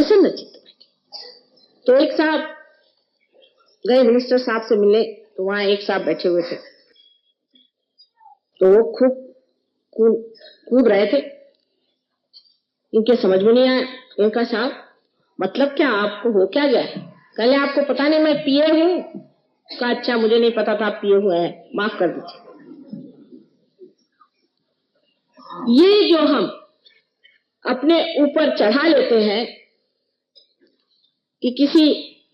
प्रसन्न चित्त बैठे। तो एक साहब गए मिनिस्टर साहब से मिलने, तो वहां एक साहब बैठे हुए थे, तो वो खूब कूद रहे थे। इनके समझ में नहीं आया। इनका साहब मतलब क्या, आपको हो क्या गया? कल आपको पता नहीं मैं पिए हूं? कहा अच्छा मुझे नहीं पता था आप पिए हुए हैं, माफ कर दीजिए। ये जो हम अपने ऊपर चढ़ा लेते हैं कि किसी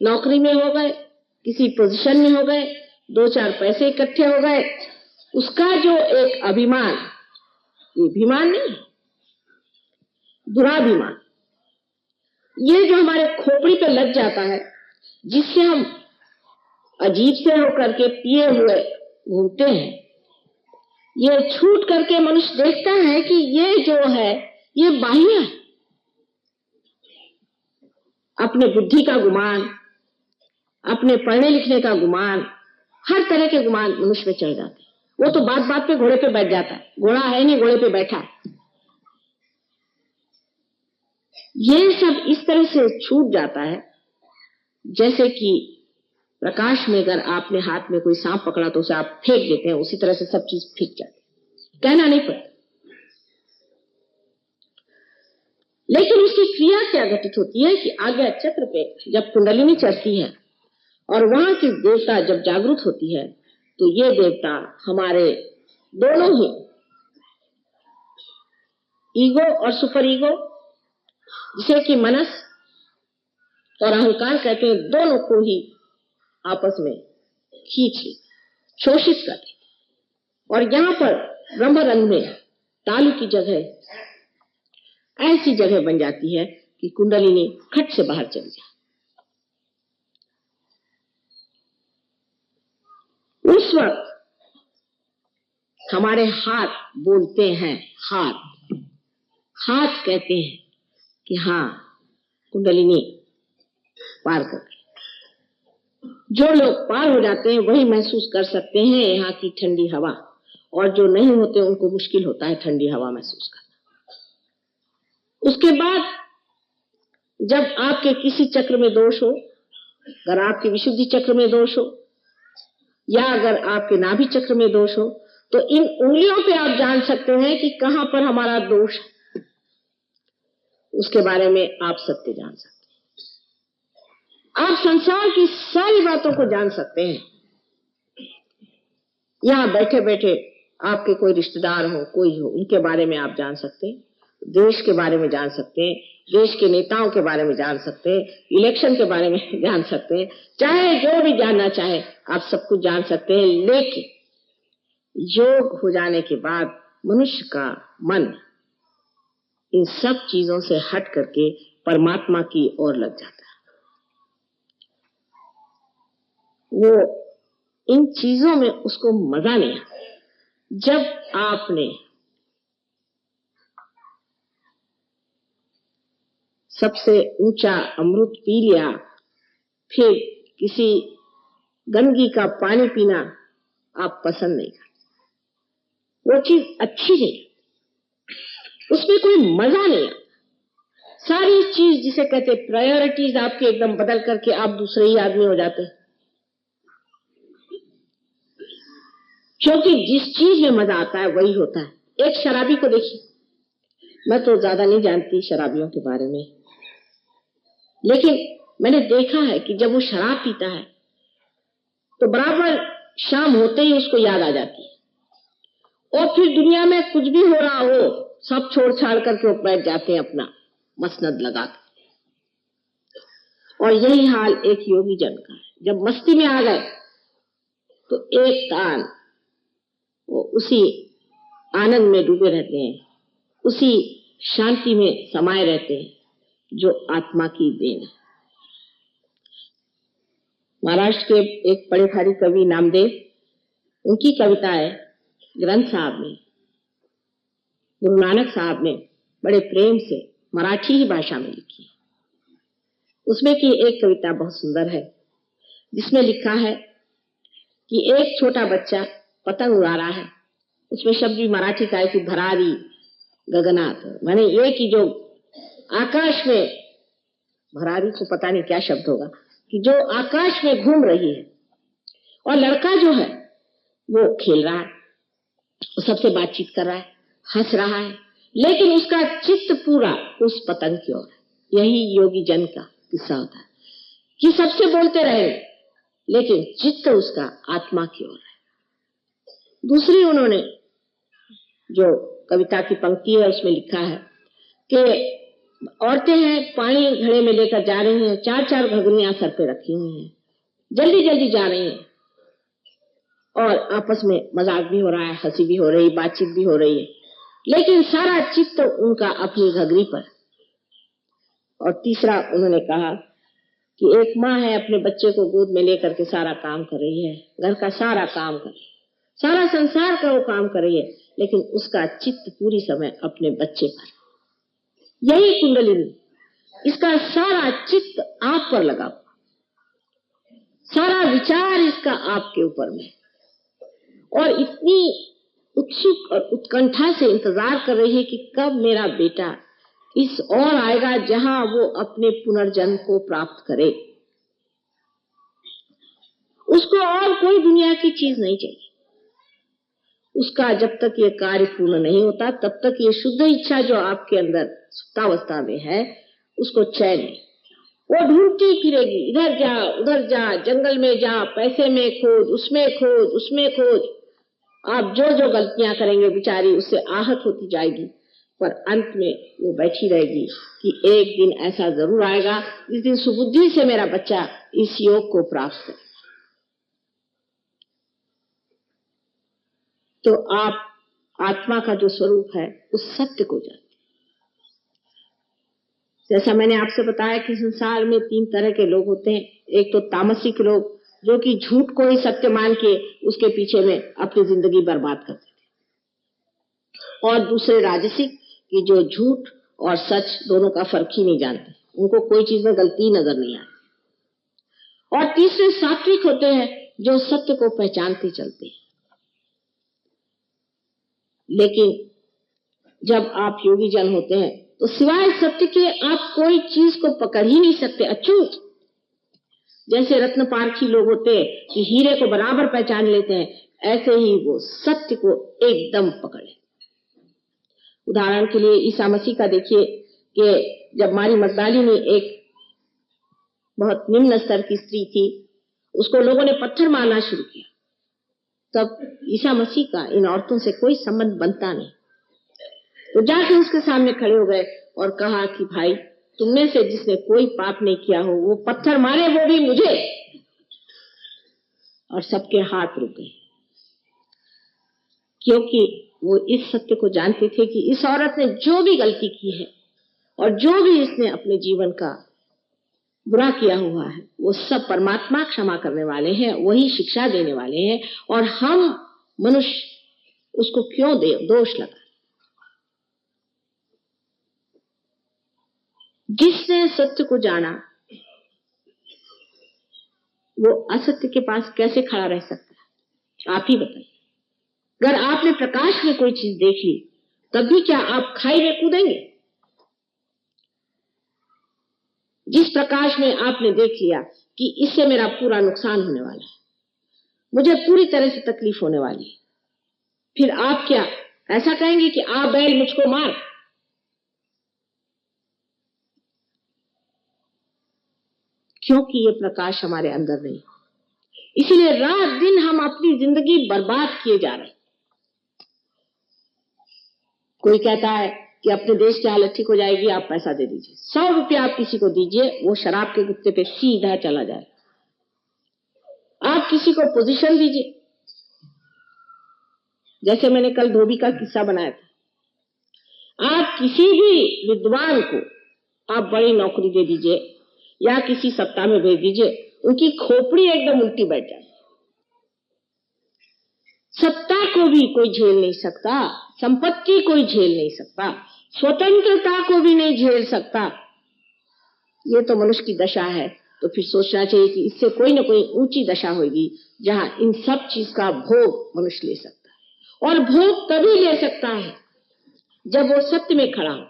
नौकरी में हो गए, किसी पोजीशन में हो गए, 2-4 पैसे इकट्ठे हो गए, उसका जो एक अभिमान, ये अभिमान नहीं, दुराभिमान, ये जो हमारे खोपड़ी पे लग जाता है, जिससे हम अजीब से होकर के पिए हुए घूमते हैं, ये छूट करके मनुष्य देखता है कि ये जो है ये बाह्य है। अपने बुद्धि का गुमान, अपने पढ़ने लिखने का गुमान, हर तरह के गुमान मनुष्य में चढ़ जाते हैं। वो तो बात बात पे घोड़े पे बैठ जाता है, घोड़ा है नहीं घोड़े पे बैठा है। ये सब इस तरह से छूट जाता है जैसे कि प्रकाश में अगर आपने हाथ में कोई सांप पकड़ा तो उसे आप फेंक देते हैं, उसी तरह से सब चीज फेंक जाती है, कहना नहीं पड़ता। लेकिन उसकी क्रिया क्या घटित होती है कि आज्ञा चक्र पे जब कुंडलिनी चढ़ती है और वहां की देवता जब जागृत होती है, तो ये देवता हमारे दोनों ही ईगो और सुपर ईगो, जिसे कि मनस और अहंकार कहते हैं, दोनों को ही आपस में खींच ले, शोषित कर ले। और यहां पर ब्रह्मरंग में तालु की जगह ऐसी जगह बन जाती है कि कुंडलिनी खट से बाहर चली जाए। उस वक्त हमारे हाथ बोलते हैं, हाथ कहते हैं कि हाँ कुंडलिनी पार कर गए। जो लोग पार हो जाते हैं वही महसूस कर सकते हैं यहाँ की ठंडी हवा, और जो नहीं होते उनको मुश्किल होता है ठंडी हवा महसूस करना। उसके बाद जब आपके किसी चक्र में दोष हो, अगर आपके विशुद्धि चक्र में दोष हो या अगर आपके नाभि चक्र में दोष हो, तो इन उंगलियों पे आप जान सकते हैं कि कहां पर हमारा दोष है। उसके बारे में आप सत्य जान सकते हैं। आप संसार की सारी बातों को जान सकते हैं। यहां बैठे बैठे आपके कोई रिश्तेदार हो, कोई हो, उनके बारे में आप जान सकते हैं। देश के बारे में जान सकते हैं, देश के नेताओं के बारे में जान सकते हैं, इलेक्शन के बारे में जान सकते हैं, चाहे जो भी जानना चाहे आप सब कुछ जान सकते हैं। लेकिन योग हो जाने के बाद मनुष्य का मन इन सब चीजों से हट करके परमात्मा की ओर लग जाता है। वो इन चीजों में उसको मजा नहीं आता। जब आपने सबसे ऊंचा अमृत पी लिया, फिर किसी गंदगी का पानी पीना आप पसंद नहीं करते, वो चीज अच्छी नहीं, उसमें कोई मजा नहीं आता। सारी चीज जिसे कहते प्रायोरिटीज आपके एकदम बदल करके आप दूसरे ही आदमी हो जाते हैं। क्योंकि जिस चीज में मजा आता है वही होता है। एक शराबी को देखिए, मैं तो ज्यादा नहीं जानती शराबियों के बारे में, लेकिन मैंने देखा है कि जब वो शराब पीता है तो बराबर शाम होते ही उसको याद आ जाती है, और फिर दुनिया में कुछ भी हो रहा हो सब छोड़ छाड़ करके वो बैठ जाते हैं अपना मसनद लगा के। और यही हाल एक योगी जन का है। जब मस्ती में आ गए तो एक कान वो उसी आनंद में डूबे रहते हैं, उसी शांति में समाये रहते हैं जो आत्मा की देन है। महाराष्ट्र के एक बड़े भारी कवि नामदेव, उनकी कविताएं ग्रंथ साहब ने, गुरु नानक साहब ने बड़े प्रेम से मराठी ही भाषा में लिखी है। उसमें की एक कविता बहुत सुंदर है, जिसमें लिखा है कि एक छोटा बच्चा पतंग उड़ा रहा है। उसमें शब्द भी मराठी का है कि भरारी गगनात, माने ये कि जो आकाश में भरारी को पता नहीं क्या शब्द होगा, कि जो आकाश में घूम रही है और लड़का जो है वो खेल रहा है, वो सबसे बातचीत कर रहा है, हंस रहा है, लेकिन उसका चित्त पूरा उस पतंग की ओर है। यही योगी जन का किस्सा होता है कि सबसे बोलते रहे लेकिन चित्त उसका आत्मा की ओर है। दूसरी उन्होंने जो कविता की पंक्ति है उसमें लिखा है कि औरतें हैं, पानी घड़े में लेकर जा रही हैं, 4-4 घगरियां सर पे रखी हुई हैं, जल्दी जल्दी जा रही हैं और आपस में मजाक भी हो रहा है, हंसी भी हो रही, बातचीत भी हो रही है, लेकिन सारा चित्त उनका अपनी घगरी पर। और तीसरा उन्होंने कहा कि एक माँ है, अपने बच्चे को गोद में लेकर के सारा काम कर रही है, घर का सारा काम कर रही है, सारा संसार का वो काम कर रही है, लेकिन उसका चित्त पूरी समय अपने बच्चे पर। यही कुंडलिनी, इसका सारा चित्त आप पर लगा हुआ, सारा विचार इसका आपके ऊपर में, और इतनी उत्सुक और उत्कंठा से इंतजार कर रही है कि कब मेरा बेटा इस और आएगा जहां वो अपने पुनर्जन्म को प्राप्त करे। उसको और कोई दुनिया की चीज नहीं चाहिए। उसका जब तक ये कार्य पूर्ण नहीं होता तब तक ये शुद्ध इच्छा जो आपके अंदर सुप्तावस्था में है उसको चैन नहीं। वो ढूंढती फिरेगी, इधर जा उधर जा, जंगल में जा, पैसे में खोज, उसमें खोज। आप जो जो गलतियां करेंगे बेचारी उससे आहत होती जाएगी, पर अंत में वो बैठी रहेगी कि एक दिन ऐसा जरूर आएगा जिस दिन सुबुद्धि से मेरा बच्चा इस योग को प्राप्त करे। तो आप आत्मा का जो स्वरूप है उस सत्य को जानते। जैसा मैंने आपसे बताया कि संसार में 3 तरह के लोग होते हैं। एक तो तामसिक लोग जो कि झूठ को ही सत्य मान के उसके पीछे में अपनी जिंदगी बर्बाद करते थे, और दूसरे राजसिक कि जो झूठ और सच दोनों का फर्क ही नहीं जानते, उनको कोई चीज में गलती नजर नहीं आती। और तीसरे सात्विक होते हैं जो सत्य को पहचानते चलते हैं। लेकिन जब आप योगी जन होते हैं तो सिवाय सत्य के आप कोई चीज को पकड़ ही नहीं सकते, अछूत। जैसे रत्न पारखी लोग होते हैं कि हीरे को बराबर पहचान लेते हैं, ऐसे ही वो सत्य को एकदम पकड़े। उदाहरण के लिए ईसा मसीह का देखिए कि जब मारी मगदली में एक बहुत निम्न स्तर की स्त्री थी, उसको लोगों ने पत्थर मारना शुरू किया, तब ईसा मसीह का इन औरतों से कोई संबंध बनता नहीं। तो जाके उसके सामने खड़े हो गए और कहा कि भाई, तुमने से जिसने कोई पाप नहीं किया हो वो पत्थर मारे, वो भी मुझे। और सबके हाथ रुक गए, क्योंकि वो इस सत्य को जानते थे कि इस औरत ने जो भी गलती की है और जो भी इसने अपने जीवन का बुरा किया हुआ है वो सब परमात्मा क्षमा करने वाले हैं, वही शिक्षा देने वाले हैं, और हम मनुष्य उसको क्यों दोष लगा। जिसने सत्य को जाना वो असत्य के पास कैसे खड़ा रह सकता है, आप ही बताइए। अगर आपने प्रकाश में कोई चीज देख ली तब भी क्या आप खाई में कूदेंगे? जिस प्रकाश में आपने देख लिया कि इससे मेरा पूरा नुकसान होने वाला है, मुझे पूरी तरह से तकलीफ होने वाली है, फिर आप क्या ऐसा कहेंगे कि आप बैल मुझको मार? क्योंकि ये प्रकाश हमारे अंदर नहीं। इसीलिए रात दिन हम अपनी जिंदगी बर्बाद किए जा रहे हैं। कोई कहता है कि अपने देश की हालत ठीक हो जाएगी, आप पैसा दे दीजिए, 100 रुपया आप किसी को दीजिए, वो शराब के गुत्ते पे सीधा चला जाए। आप किसी को पोजीशन दीजिए, जैसे मैंने कल धोबी का किस्सा बनाया था। आप किसी भी विद्वान को आप बड़ी नौकरी दे दीजिए या किसी सत्ता में भेज दीजिए, उनकी खोपड़ी एकदम उल्टी बैठ जाए। सत्ता को भी कोई झेल नहीं सकता, संपत्ति कोई झेल नहीं सकता, स्वतंत्रता को भी नहीं झेल सकता। ये तो मनुष्य की दशा है। तो फिर सोचना चाहिए कि इससे कोई ना कोई ऊंची दशा होगी जहां इन सब चीज का भोग मनुष्य ले सकता है, और भोग तभी ले सकता है जब वो सत्य में खड़ा हो।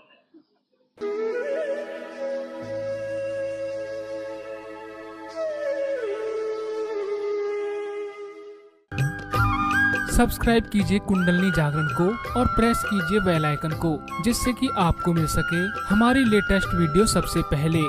सब्सक्राइब कीजिए कुंडलिनी जागरण को और प्रेस कीजिए बेल आइकन को, जिससे कि आपको मिल सके हमारी लेटेस्ट वीडियो सबसे पहले।